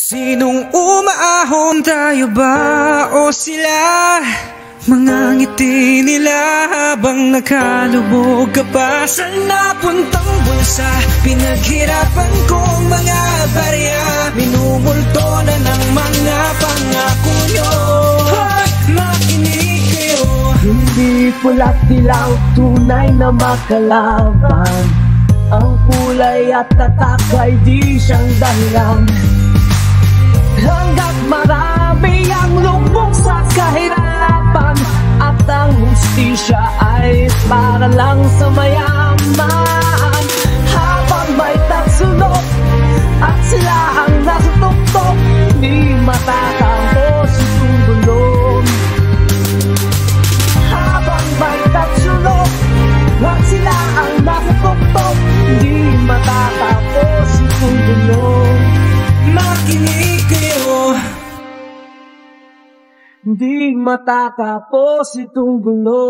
Sinong umaahon, tayo ba o sila? Mga ngiti nila habang nakalubog ka pa sa napuntang bulsa. Pinaghirapan kong mga barya, minumulto na ng mga pangako nyo. Makinig kayo. Hindi pula't dilaw, tunay na makalaban. Ang kulay at tatak ay di siyang dahilan. Hanggat marami ang lubog sa kahirapan, at ang hustisya ay para lang sa mayaman. Habang may tagsulok at sila ang nasa tuktok, di matatapos itong gulong. Habang may tagsulok at sila ang nasa tuktok, di matatapos itong gulong. Makinig kayo. Di matatapos itong gulo.